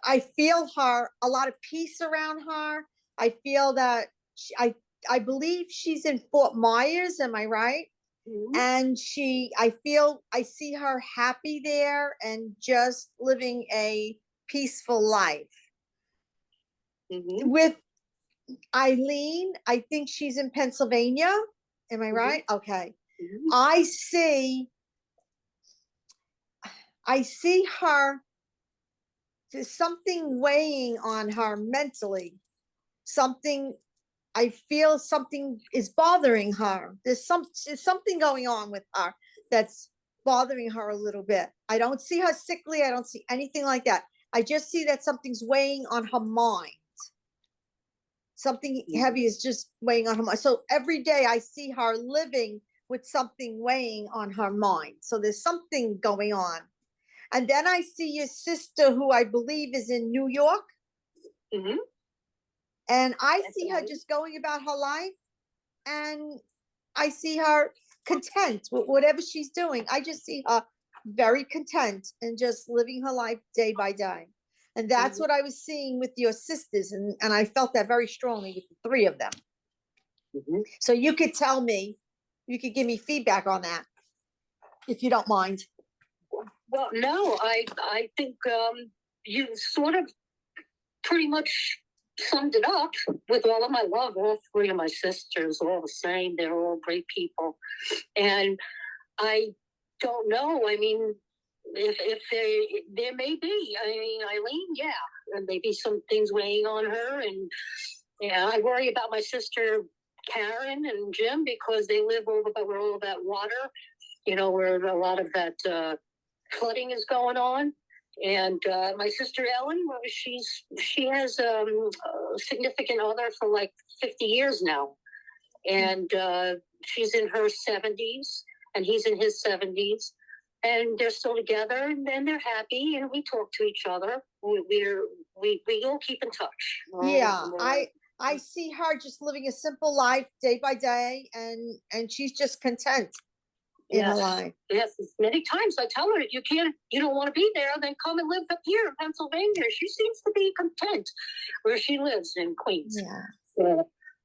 I feel her, a lot of peace around her. I feel that I believe she's in Fort Myers. Am I right? Mm-hmm. And I see her happy there and just living a peaceful life. Mm-hmm. With Eileen, I think she's in Pennsylvania. Am I right? Okay. Mm-hmm. I see her. There's something weighing on her mentally. I feel something is bothering her. There's something going on with her that's bothering her a little bit. I don't see her sickly. I don't see anything like that. I just see that something's weighing on her mind. Something heavy is just weighing on her mind. So every day I see her living with something weighing on her mind. So there's something going on. And then I see your sister, who I believe is in New York. Mm-hmm. And I see her just going about her life. And I see her content with whatever she's doing. I just see her very content and just living her life day by day. And that's what I was seeing with your sisters. And I felt that very strongly with the 3 of them. Mm-hmm. So you could tell me, you could give me feedback on that, if you don't mind. Well, no, I think you sort of pretty much summed it up with all of my love. All 3 of my sisters, all the same. They're all great people. And I don't know. I mean, if there may be. I mean, Eileen, yeah, and maybe some things weighing on her. And yeah, I worry about my sister Karen and Jim, because they live over by where all that water, where a lot of that flooding is going on. And my sister Ellen, she has a significant other for like 50 years now, and she's in her 70s and he's in his 70s, and they're still together, and they're happy, and we talk to each other. We all keep in touch. Yeah, I see her just living a simple life day by day, and she's just content. In her life. Yes, many times I tell her, you don't want to be there, then come and live up here in Pennsylvania. She seems to be content where she lives in Queens. Yeah.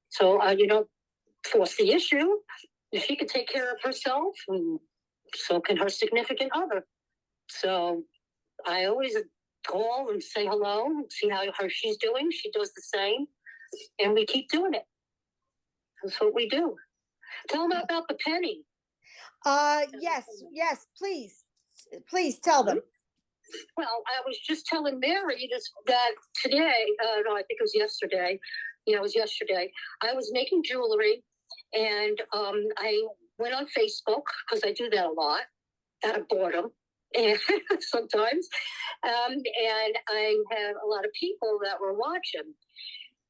So you don't force the issue. If she can take care of herself, and so can her significant other. So I always call and say hello and see how she's doing. She does the same, and we keep doing it. That's what we do. Tell them about the penny. Yes, please tell them. Well, I was just telling Mary that today, no, I think it was yesterday. Yeah, it was yesterday. I was making jewelry, and I went on Facebook, because I do that a lot out of boredom. and sometimes, and I have a lot of people that were watching,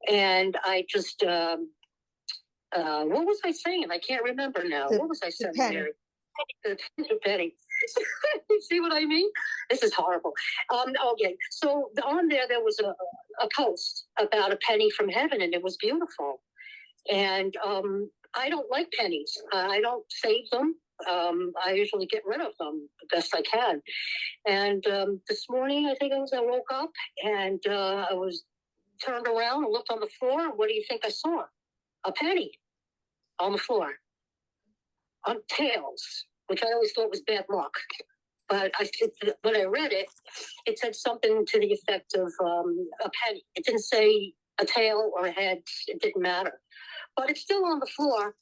and I just, what was I saying? I can't remember now. What was I saying, Mary? The penny. You see what I mean? This is horrible. Okay, so on there was a post about a penny from heaven, and it was beautiful. And I don't like pennies. I don't save them. I usually get rid of them the best I can. And this morning, I woke up and I was turned around and looked on the floor. What do you think I saw? A penny on the floor. On tails, which I always thought was bad luck. But when I read it, it said something to the effect of a penny. It didn't say a tail or a head. It didn't matter. But it's still on the floor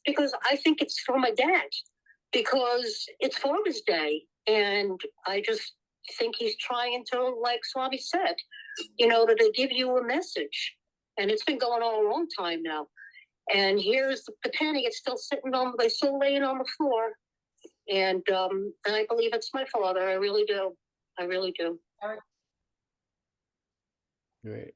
because I think it's for my dad, because it's Father's Day. And I just think he's trying to, like Swami said, that they give you a message. And it's been going on a long time now. And here's the penny. It's still still laying on the floor. And I believe it's my father. I really do. I really do. Great.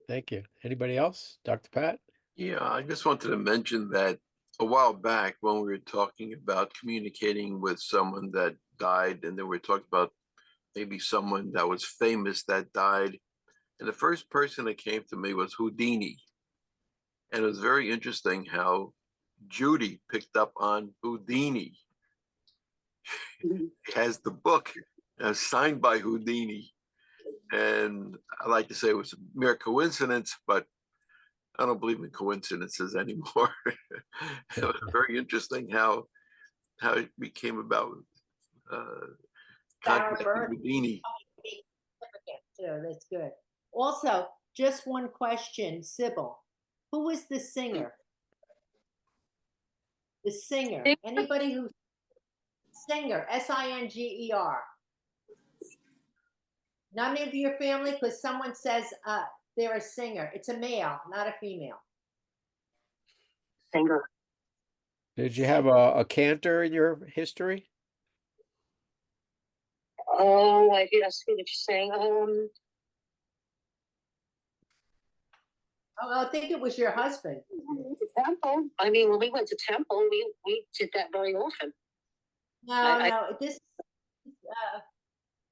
Thank you. Anybody else? Dr. Pat? Yeah, I just wanted to mention that a while back when we were talking about communicating with someone that died, and then we talked about maybe someone that was famous that died. And the first person that came to me was Houdini. And it was very interesting how Judy picked up on Houdini. He has the book signed by Houdini. And I like to say it was a mere coincidence, but I don't believe in coincidences anymore. It was very interesting how it came about contacting Houdini. So that's good. Also, just one question, Sybil. Who was the singer? The singer. Anybody who singer, Singer. None of your family, because someone says they're a singer. It's a male, not a female. Singer. Did you have a cantor in your history? Oh, I see what you're saying. Oh, I think it was your husband. Temple. I mean, when we went to Temple, we did that very often. No, this is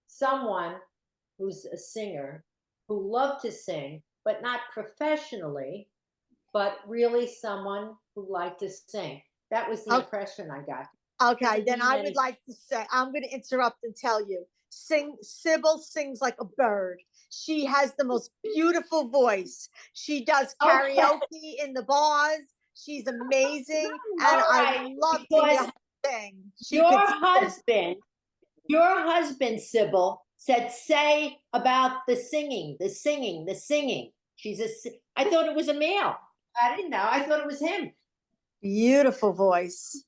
someone who's a singer who loved to sing, but not professionally, but really someone who liked to sing. That was the impression I got. Okay, then I would like to say, I'm going to interrupt and tell you, Sybil sings like a bird. She has the most beautiful voice. She does karaoke in the bars. She's amazing, and I love to hear her sing. Your husband, Sybil, said, say about the singing. I thought it was a male. I didn't know. I thought it was him. Beautiful voice.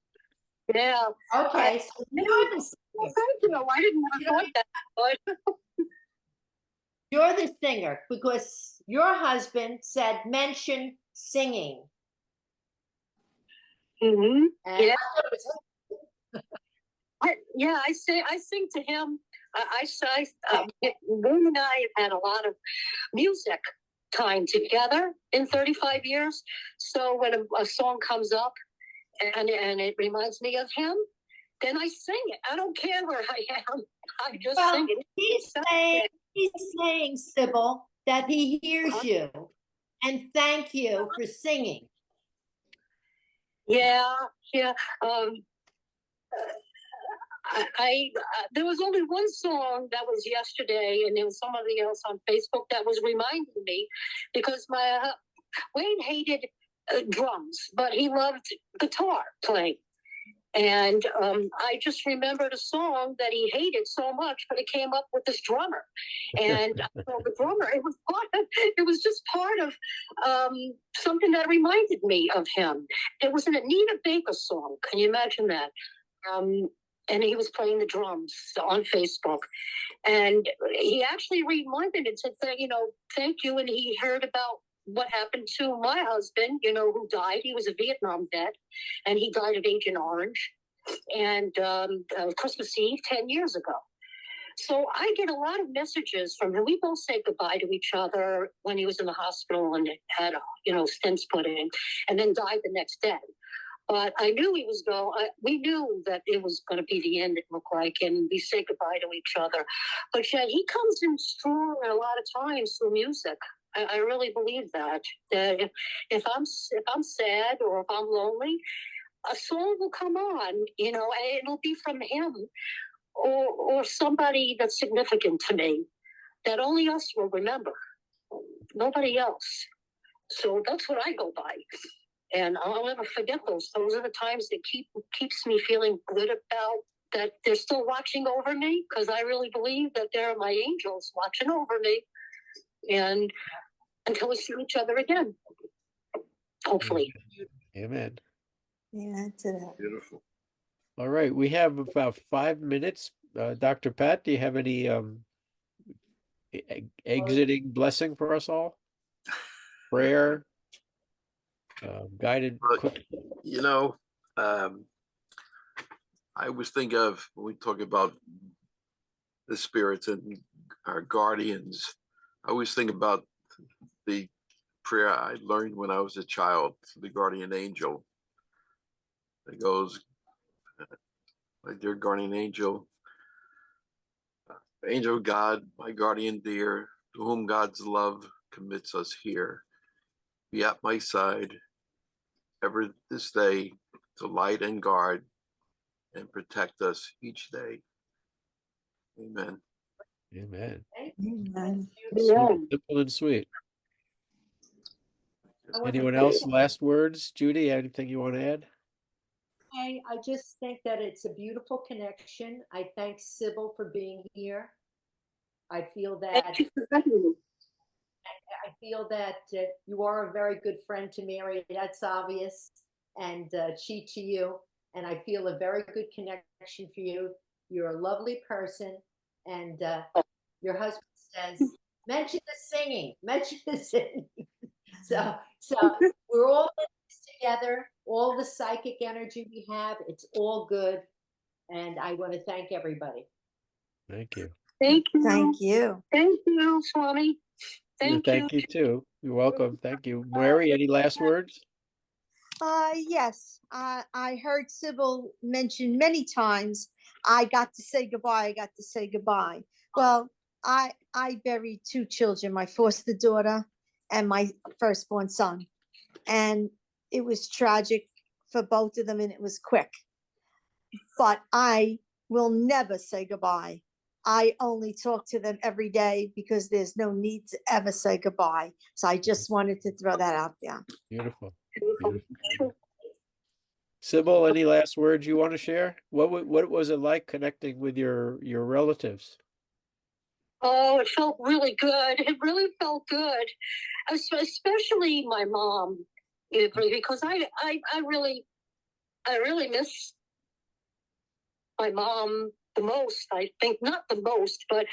Yeah. Okay. So I didn't know that. You're the singer because your husband said mention singing. Mm-hmm. And yeah. I sing to him. Moon and I have had a lot of music time together in 35 years. So when a song comes up and it reminds me of him, then I sing it. I don't care where I am. I just sing it. He's saying, Sybil, that he hears you and thank you for singing. Yeah. There was only one song that was yesterday, and there was somebody else on Facebook that was reminding me, because my Wayne hated drums, but he loved guitar playing. And I just remembered a song that he hated so much, but it came up with this drummer. And the drummer, it was just part of something that reminded me of him. It was an Anita Baker song. Can you imagine that? And he was playing the drums on Facebook. And he actually reminded and said, thank you. And he heard about what happened to my husband, who died. He was a Vietnam vet, and he died of Agent Orange. and Christmas Eve 10 years ago. So I get a lot of messages from him. We both say goodbye to each other when he was in the hospital and had, stents put in, and then died the next day. But I knew he was going. We knew that it was going to be the end. It looked like, and we say goodbye to each other. But yet he comes in strong a lot of times through music. I really believe that if I'm sad or if I'm lonely, a song will come on, and it'll be from him or somebody that's significant to me that only us will remember, nobody else. So that's what I go by. And I'll never forget those. Those are the times that keeps me feeling good about that they're still watching over me, because I really believe that they're my angels watching over me. And until we see each other again, hopefully. Amen. Yeah, to that. Beautiful. All right, we have about 5 minutes. Dr. Pat, do you have any exiting blessing for us all? Prayer, guided. But, I always think of, when we talk about the spirits and our guardians, I always think about the prayer I learned when I was a child, the guardian angel. It goes, my dear guardian angel, angel of God, my guardian dear, to whom God's love commits us here, be at my side ever this day to light and guard and protect us each day. Amen. Amen. Amen. Sweet, simple and sweet. Anyone else? Last words? Judy, anything you want to add? I just think that it's a beautiful connection. I thank Sybil for being here. I feel that you are a very good friend to Mary. That's obvious, and she to you. And I feel a very good connection for you. You're a lovely person, and your husband says, "Mention the singing. Mention the singing." So we're all in this together. All the psychic energy we have, it's all good. And I want to thank everybody. Thank you. Thank you. Thank you. Thank you, Swami. Thank you too. You're welcome. Thank you. Mary, any last words? Yes. I heard Sybil mention many times, I got to say goodbye. I got to say goodbye. Well, I buried 2 children, my foster daughter and my firstborn son. And it was tragic for both of them, and it was quick. But I will never say goodbye. I only talk to them every day because there's no need to ever say goodbye. So I just wanted to throw that out there. Beautiful. Beautiful. Sybil, any last words you want to share? What was it like connecting with your relatives? Oh, it felt really good. It really felt good, especially my mom, because I really miss my mom the most. I think not the most, but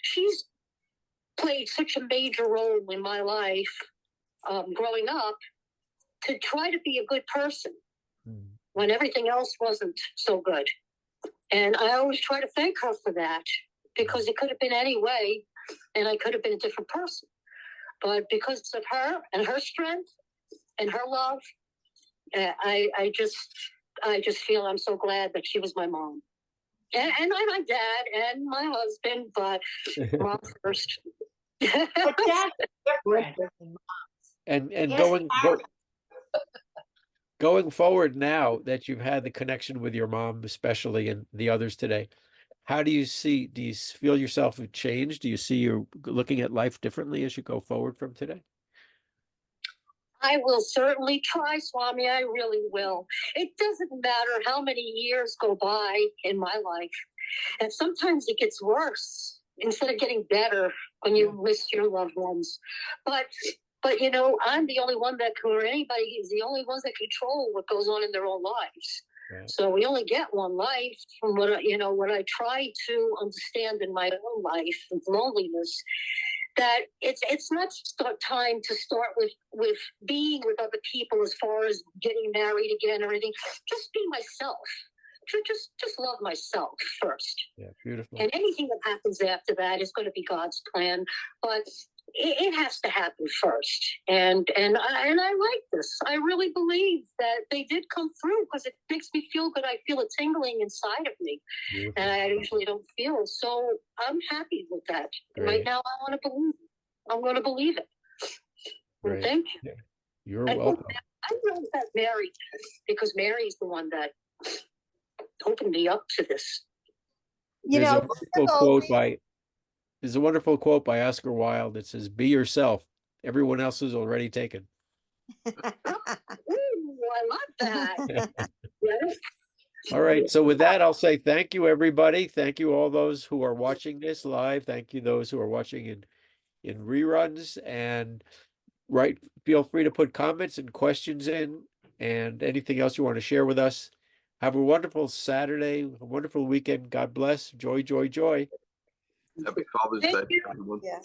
she's played such a major role in my life growing up to try to be a good person when everything else wasn't so good. And I always try to thank her for that, because it could have been any way and I could have been a different person. But because of her and her strength and her love, I just feel I'm so glad that she was my mom. And my dad and my husband, but mom first. But that's different than moms. And going forward, now that you've had the connection with your mom, especially, and the others today, how do you feel yourself have changed? Do you see you're looking at life differently as you go forward from today? I will certainly try, Swami. I really will. It doesn't matter how many years go by in my life. And sometimes it gets worse instead of getting better when you miss your loved ones. But I'm the only one or anybody is the only ones that control what goes on in their own lives. Right. So we only get one life. From what I try to understand in my own life with loneliness, that it's not time to start with being with other people as far as getting married again or anything. Just be myself. to just love myself first. Yeah, beautiful. And anything that happens after that is going to be God's plan. But it has to happen first. And I like this. I really believe that they did come through because it makes me feel good. I feel a tingling inside of me. Beautiful. And I usually don't feel. So I'm happy with that. Great. Right now, I want to believe it. I'm going to believe it. And Great. thank you. Yeah. You're I welcome. know that Mary, because Mary's the one that opened me up to this. You There's know, a wonderful quote by there's a wonderful quote by Oscar Wilde that says, "Be yourself. Everyone else is already taken." Ooh, I love that. Yes. All right. So with that, I'll say thank you, everybody. Thank you all those who are watching this live. Thank you those who are watching in reruns. And feel free to put comments and questions in and anything else you want to share with us. Have a wonderful Saturday, a wonderful weekend. God bless. Joy, joy, joy. Happy Father's Thank Day, you. everyone. Yeah.